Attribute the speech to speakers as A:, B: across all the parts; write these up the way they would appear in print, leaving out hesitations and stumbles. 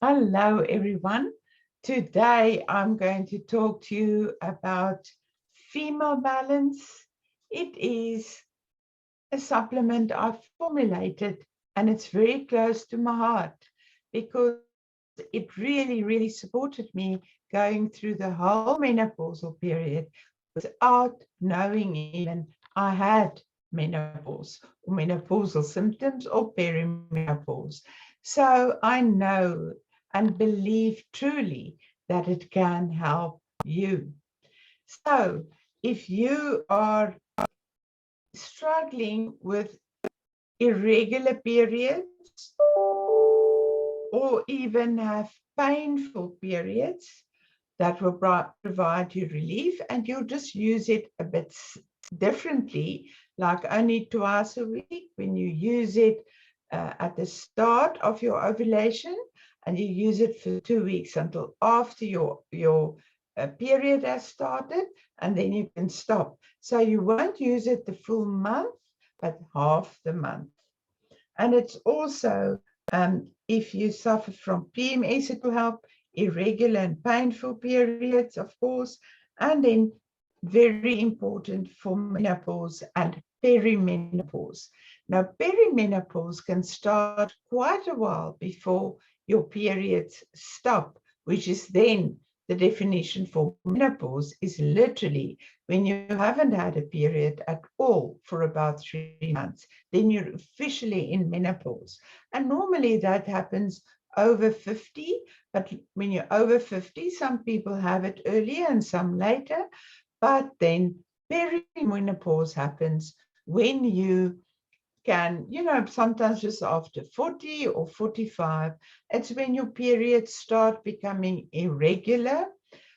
A: Hello, everyone. Today, I'm going to talk to you about female balance. It is a supplement I've formulated, and it's very close to my heart because it really supported me going through the whole menopausal period without knowing even I had menopause or menopausal symptoms or perimenopause. So I know and believe truly that it can help you. So if you are struggling with irregular periods or even have painful periods, that will provide you relief, and you'll just use it a bit differently, like only twice a week when you use it at the start of your ovulation, and you use it for 2 weeks until after your period has started, and then you can stop. So you won't use it the full month, but half the month. And it's also, if you suffer from PMS, it will help irregular and painful periods, of course, and then very important for menopause and perimenopause. Now, perimenopause can start quite a while before your periods stop, which is then the definition for menopause is literally when you haven't had a period at all for about 3 months, then you're officially in menopause. And normally that happens over 50, but when you're over 50, some people have it earlier and some later, but then perimenopause happens when you can, sometimes just after 40 or 45, it's when your periods start becoming irregular,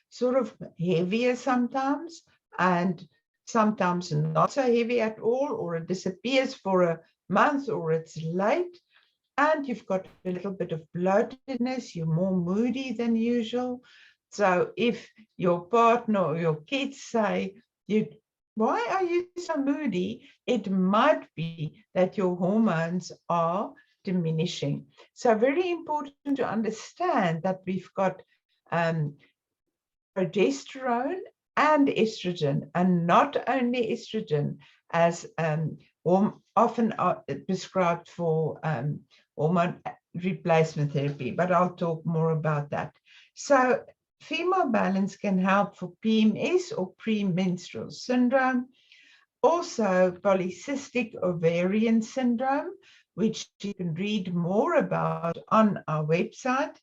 A: sort of heavier sometimes, and sometimes not so heavy at all, or it disappears for a month, or it's late, and you've got a little bit of bloatedness, you're more moody than usual. So if your partner or your kids say, why are you so moody? It might be that your hormones are diminishing. So very important to understand that we've got progesterone and estrogen, and not only estrogen, as often prescribed for hormone replacement therapy, but I'll talk more about that. So female balance can help for PMS or premenstrual syndrome, also polycystic ovarian syndrome, which you can read more about on our website,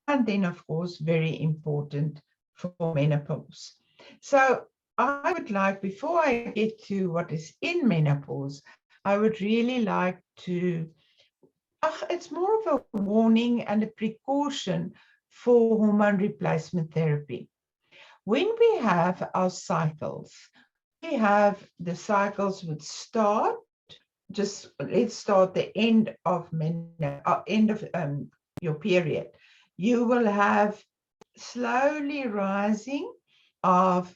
A: and then, of course, very important for menopause. So I would like, before I get to what is in menopause, I would really like to, it's more of a warning and a precaution for hormone replacement therapy. When we have our cycles, we have the cycles would start, just let's start the end of your period. You will have slowly rising of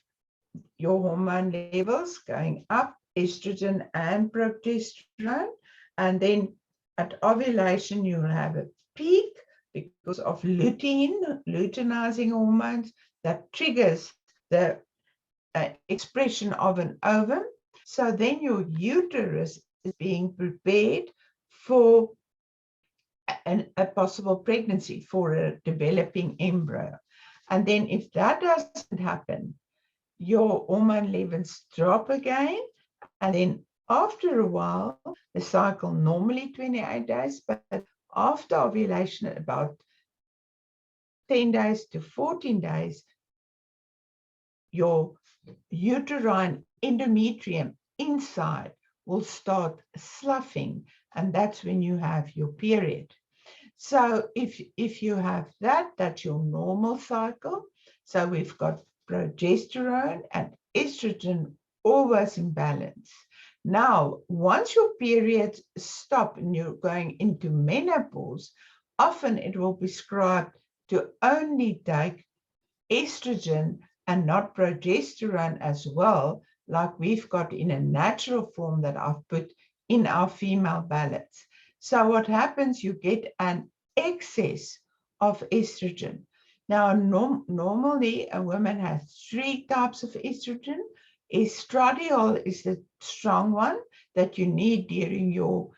A: your hormone levels going up, estrogen and progesterone, and then at ovulation you will have a peak because of luteinizing hormones that triggers the expression of an ovum. So then your uterus is being prepared for a possible pregnancy, for a developing embryo. And then if that doesn't happen, your hormone levels drop again. And then after a while, the cycle normally 28 days, but after ovulation, about 10 days to 14 days, your uterine endometrium inside will start sloughing, and that's when you have your period. So if you have that, that's your normal cycle. So we've got progesterone and estrogen always in balance. Now, once your periods stop and you're going into menopause, often it will be prescribed to only take estrogen and not progesterone as well, like we've got in a natural form that I've put in our female balance. So what happens, you get an excess of estrogen. Now, normally a woman has 3 types of estrogen. Estradiol is the strong one that you need during your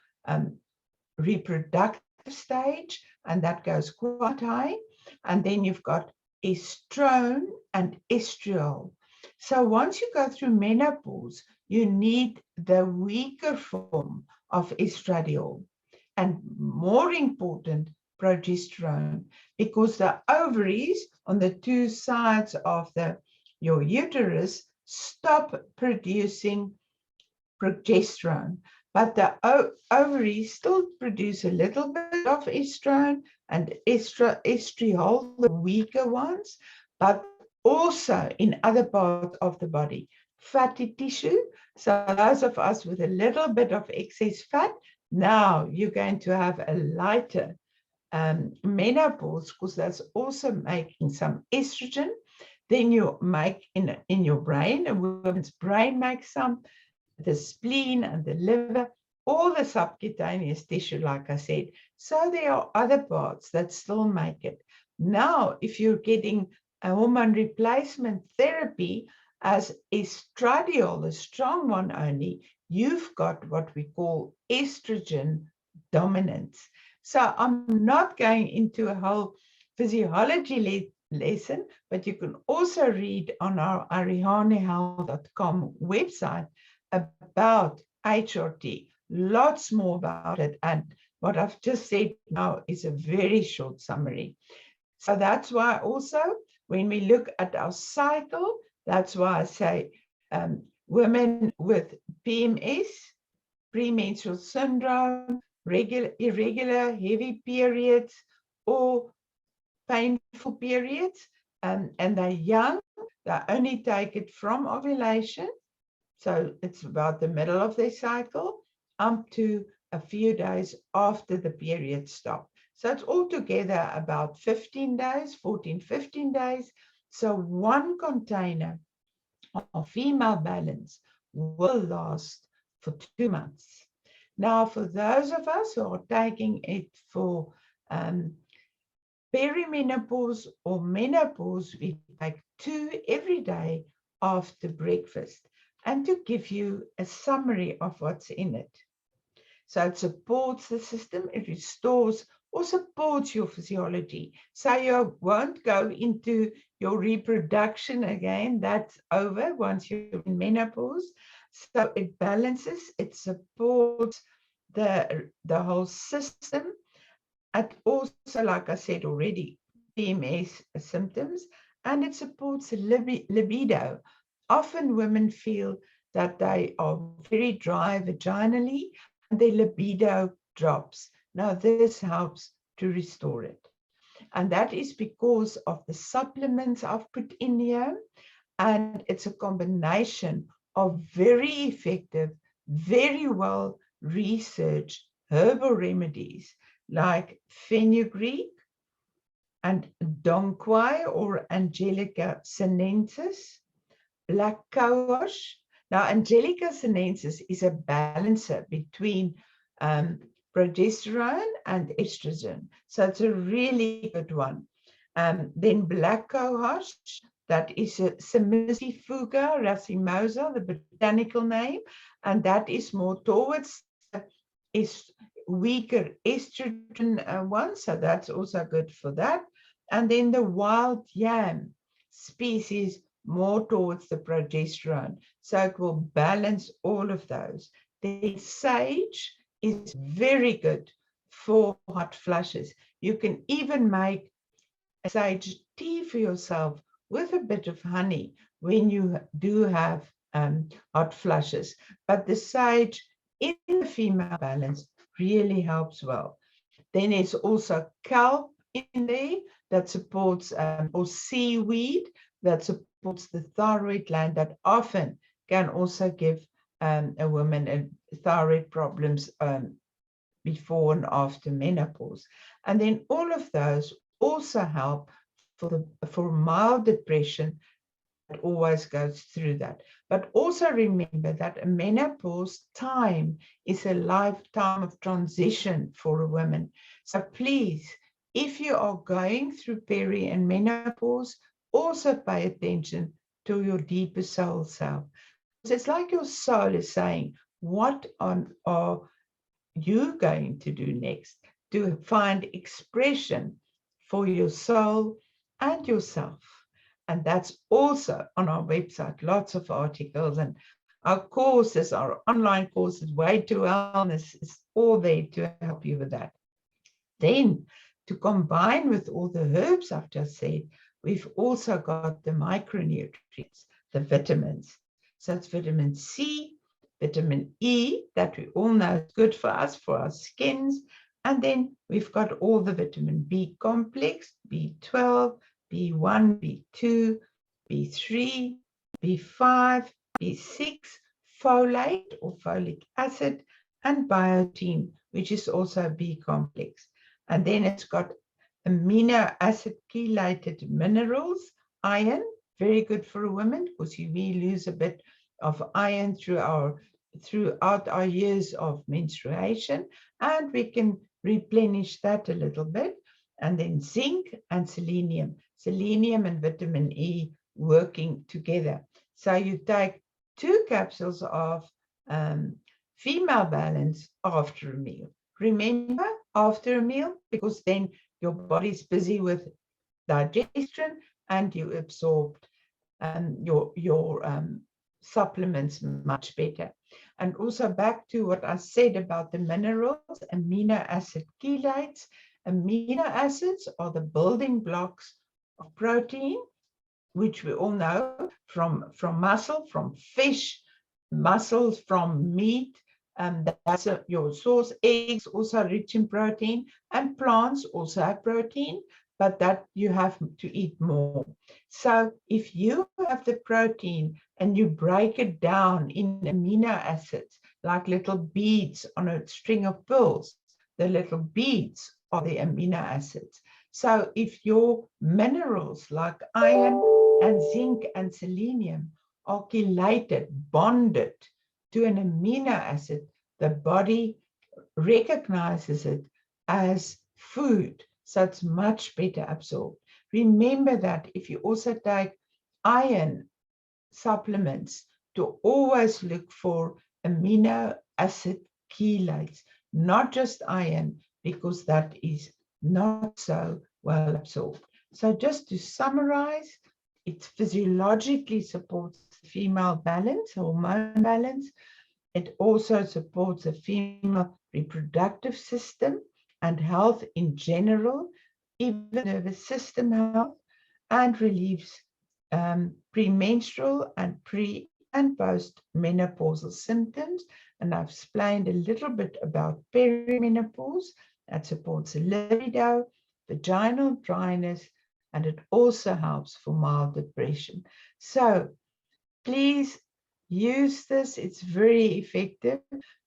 A: reproductive stage, and that goes quite high. And then you've got estrone and estriol. So once you go through menopause, you need the weaker form of estradiol, and more important, progesterone, because the ovaries on the 2 sides of your uterus stop producing progesterone, but the ovaries still produce a little bit of estrone and estriol, the weaker ones, but also in other parts of the body, fatty tissue. So those of us with a little bit of excess fat, now you're going to have a lighter menopause, because that's also making some estrogen. Then you make in your brain, a woman's brain makes some, the spleen and the liver, all the subcutaneous tissue, like I said. So there are other parts that still make it. Now, if you're getting a hormone replacement therapy as estradiol, the strong one only, you've got what we call estrogen dominance. So I'm not going into a whole physiology lesson, but you can also read on our arihanehealth.com website about HRT, lots more about it. And what I've just said now is a very short summary. So that's why also when we look at our cycle, that's why I say women with PMS, premenstrual syndrome, irregular heavy periods, or painful periods, and they're young, they only take it from ovulation. So it's about the middle of their cycle up to a few days after the period stop. So it's altogether about 15 days, 14, 15 days. So one container of female balance will last for 2 months. Now, for those of us who are taking it for perimenopause or menopause, we take 2 every day after breakfast. And to give you a summary of what's in it. So it supports the system, it restores or supports your physiology. So you won't go into your reproduction again, that's over once you're in menopause. So it balances, it supports the whole system. It also, like I said already, PMS symptoms, and it supports libido. Often women feel that they are very dry vaginally and their libido drops. Now, this helps to restore it. And that is because of the supplements I've put in here. And it's a combination of very effective, very well researched herbal remedies like fenugreek and donquai or Angelica sinensis, black cohosh. Now, Angelica sinensis is a balancer between progesterone and estrogen. So it's a really good one. Then black cohosh, that is a Semisifuga racemosa, the botanical name, and that is more towards is weaker estrogen one, so that's also good for that. And then the wild yam species, more towards the progesterone. So it will balance all of those. The sage is very good for hot flushes. You can even make a sage tea for yourself with a bit of honey when you do have hot flushes. But the sage in the female balance really helps well. Then there's also kelp in there that supports, or seaweed that supports the thyroid gland, that often can also give a woman thyroid problems before and after menopause. And then all of those also help for mild depression. It always goes through that. But also remember that a menopause time is a lifetime of transition for a woman. So please If you are going through peri and menopause, also pay attention to your deeper soul self. It's like your soul is saying, what are you going to do next to find expression for your soul and yourself? And that's also on our website, lots of articles, and our courses, our online courses, Way to Wellness, is all there to help you with that. Then, to combine with all the herbs I've just said, we've also got the micronutrients, the vitamins. So it's vitamin C, vitamin E, that we all know is good for us, for our skins. And then we've got all the vitamin B complex, B12, B1, B2, B3, B5, B6, folate or folic acid, and biotin, which is also a B complex. And then it's got amino acid chelated minerals, iron, very good for a woman because we lose a bit of iron throughout our years of menstruation, and we can replenish that a little bit. And then zinc and selenium and vitamin E working together. So you take 2 capsules of female balance after a meal. Remember, after a meal, because then your body's busy with digestion and you absorbed your supplements much better. And also back to what I said about the minerals, amino acid chelates. Amino acids are the building blocks of protein, which we all know from muscle, from fish, mussels, from meat. That's your source. Eggs also rich in protein, and plants also have protein, but that you have to eat more. So if you have the protein and you break it down in amino acids, like little beads on a string of pearls, the little beads are the amino acids. So if your minerals like iron and zinc and selenium are chelated, bonded to an amino acid, the body recognizes it as food, so it's much better absorbed. Remember that if you also take iron supplements, to always look for amino acid chelates, not just iron, because that is not so well absorbed. So just to summarize, it physiologically supports female balance, hormone balance. It also supports the female reproductive system and health in general, even nervous system health, and relieves premenstrual and pre and post menopausal symptoms. And I've explained a little bit about perimenopause that supports the libido, vaginal dryness, and it also helps for mild depression. So please use this. It's very effective.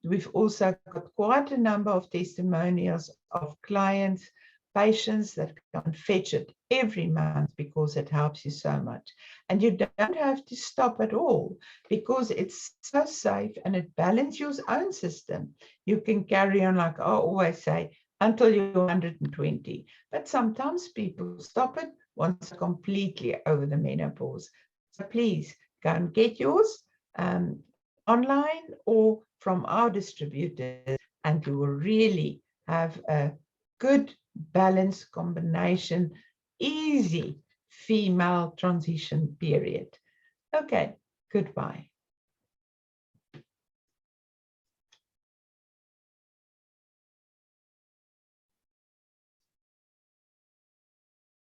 A: We've also got quite a number of testimonials of clients, patients that can fetch it every month because it helps you so much. And you don't have to stop at all because it's so safe and it balances your own system. You can carry on, like I always say, until you're 120. But sometimes people stop it once completely over the menopause. So please go and get yours online or from our distributors, and you will really have a good balanced combination, easy female transition period. Okay, goodbye.